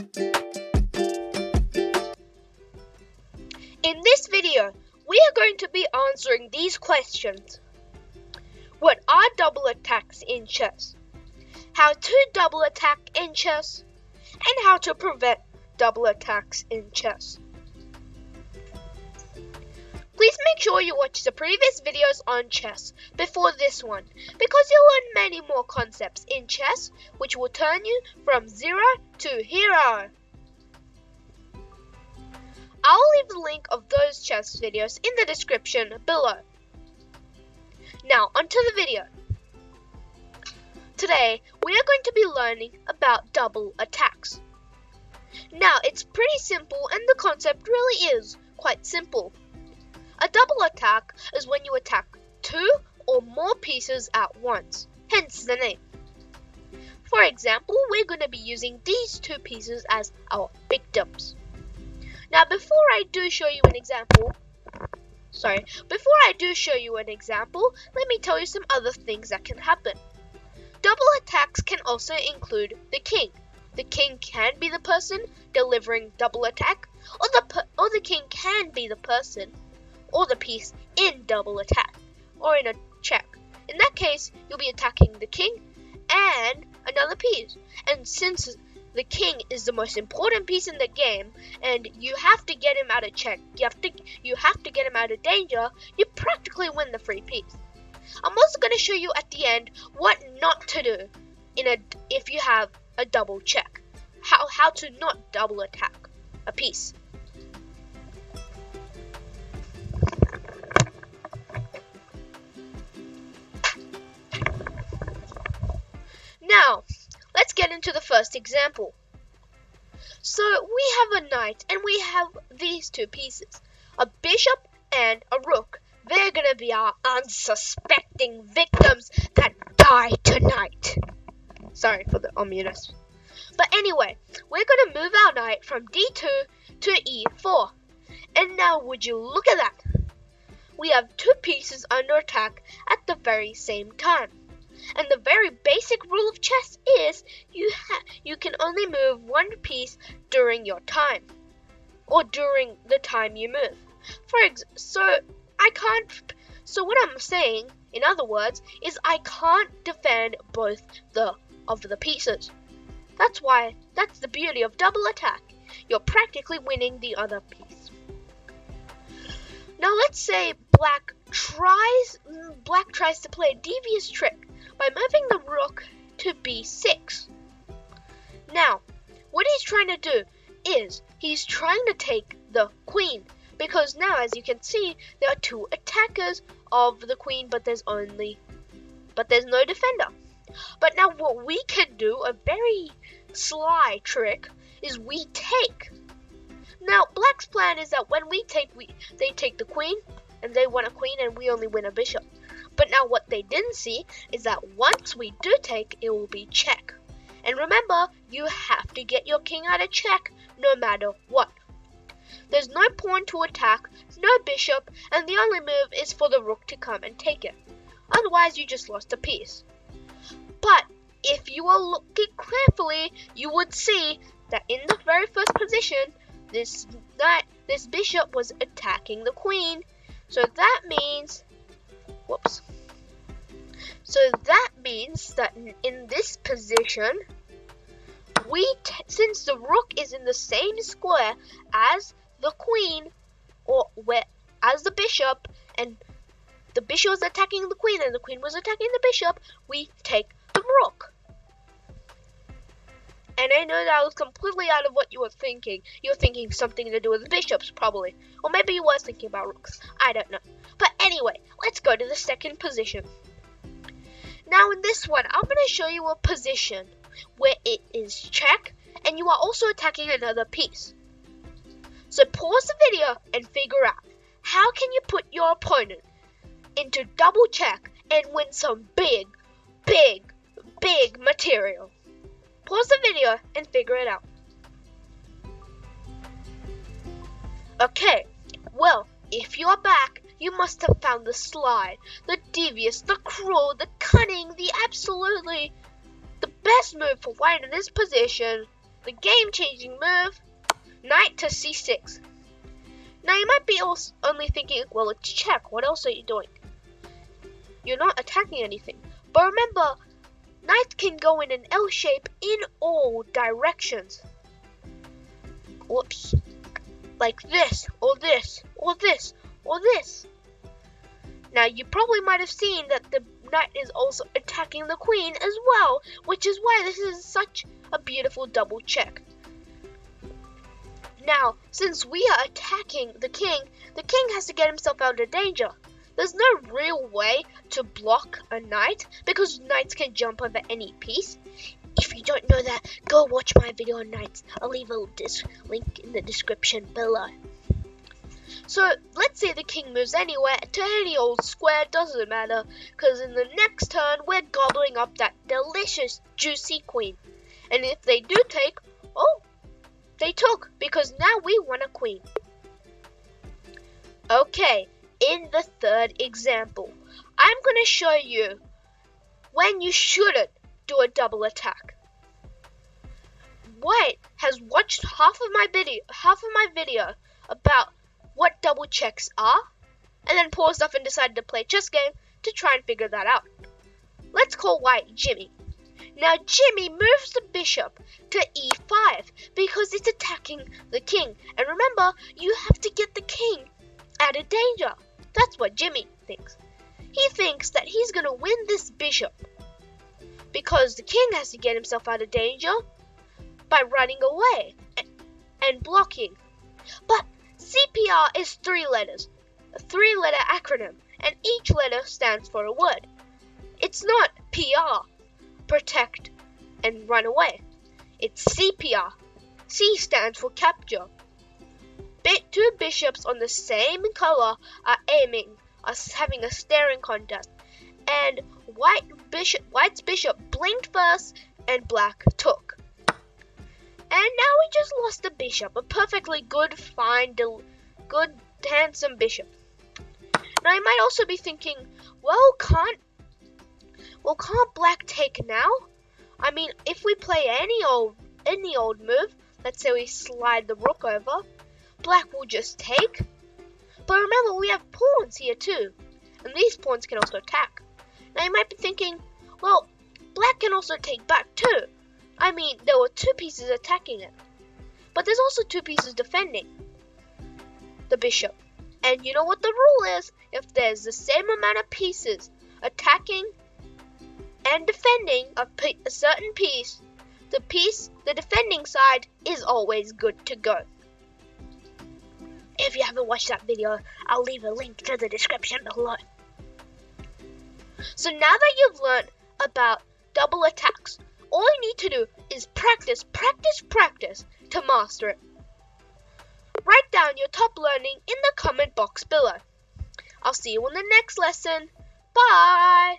In this video, we are going to be answering these questions. What are double attacks in chess? How to double attack in chess? And how to prevent double attacks in chess. Please make sure you watch the previous videos on chess before this one, because you'll learn many more concepts in chess which will turn you from zero to hero. I'll leave the link of those chess videos in the description below. Now onto the video. Today we are going to be learning about double attacks. Now it's pretty simple and the concept really is quite simple. A double attack is when you attack two or more pieces at once, hence the name. For example, we're going to be using these two pieces as our victims. Now before I do show you an example, let me tell you some other things that can happen. Double attacks can also include the king. The king can be the person delivering double attack, or the king can be the person or the piece in double attack, or in a check. In that case, you'll be attacking the king and another piece. And since the king is the most important piece in the game, and you have to get him out of check, you have to get him out of danger, you practically win the free piece. I'm also going to show you at the end what not to do if you have a double check. How to not double attack a piece. Now, let's get into the first example. So we have a knight and we have these two pieces, a bishop and a rook. They're gonna be our unsuspecting victims that die tonight. Sorry for the ominous. But anyway, we're gonna move our knight from d2 to e4. And now would you look at that? We have two pieces under attack at the very same time. And the very basic rule of chess is you can only move one piece during your time, or during the time you move. So what I'm saying, in other words, is I can't defend both of the pieces. That's the beauty of double attack. You're practically winning the other piece. Now let's say Black tries to play a devious trick by moving the rook to b6. Now, what he's trying to do is he's trying to take the queen, because now, as you can see, there are two attackers of the queen, but there's no defender. But now what we can do, a very sly trick, is we take. Now, Black's plan is that when they take the queen, and they win a queen, and we only win a bishop. But now what they didn't see is that once we do take, it will be check. And remember, you have to get your king out of check no matter what. There's no pawn to attack, no bishop, and the only move is for the rook to come and take it. Otherwise, you just lost a piece. But if you were looking carefully, you would see that in the very first position, this bishop was attacking the queen. So that means that in this position, since the rook is in the same square as the queen, as the bishop, and the bishop was attacking the queen and the queen was attacking the bishop, we take the rook. And I know that was completely out of what you were thinking. You were thinking something to do with the bishops, probably. Or maybe you were thinking about rooks. I don't know. But anyway, let's go to the second position. Now in this one, I'm going to show you a position where it is check, and you are also attacking another piece. So pause the video and figure out, how can you put your opponent into double check and win some big material? Pause the video and figure it out. Okay, well, if you are back, you must have found the sly, the devious, the cruel, the cunning, the absolutely the best move for white in this position the game-changing move, knight to c6. Now you might be only thinking, well, it's check, what else are you doing? You're not attacking anything. But remember, knight can go in an L shape in all directions. Whoops. Like this, or this, or this, or this. Now you probably might have seen that the knight is also attacking the queen as well, which is why this is such a beautiful double check. Now, since we are attacking the king has to get himself out of danger. There's no real way to block a knight because knights can jump over any piece. If you don't know that, go watch my video on knights. I'll leave a link in the description below. So let's say the king moves anywhere to any old square, doesn't matter, because in the next turn we're gobbling up that delicious juicy queen. And if they do take, oh, they took, because now we want a queen. Okay, in the third example, I'm going to show you when you shouldn't do a double attack. White has watched half of my video about what double checks are, and then paused off and decided to play a chess game to try and figure that out. Let's call White Jimmy. Now Jimmy moves the bishop to e5 because it's attacking the king. And remember, you have to get the king out of danger. That's what Jimmy thinks. He thinks that he's going to win this bishop because the king has to get himself out of danger by running away and blocking. But CPR is 3 letters, a 3-letter acronym, and each letter stands for a word. It's not PR, protect and run away. It's CPR. C stands for capture. Two bishops on the same color are having a staring contest, and White's bishop blinked first and Black took. And now we just lost a bishop, a perfectly good, fine, good, handsome bishop. Now you might also be thinking, well, can't Black take now? I mean, if we play any old move, let's say we slide the rook over, Black will just take. But remember, we have pawns here too, and these pawns can also attack. Now you might be thinking, well, Black can also take back too. I mean, there were 2 pieces attacking it, but there's also 2 pieces defending the bishop. And you know what the rule is? If there's the same amount of pieces attacking and defending a certain piece, the defending side is always good to go. If you haven't watched that video, I'll leave a link to the description below. So now that you've learned about double attacks, all you need to do is practice to master it. Write down your top learning in the comment box below. I'll see you in the next lesson. Bye!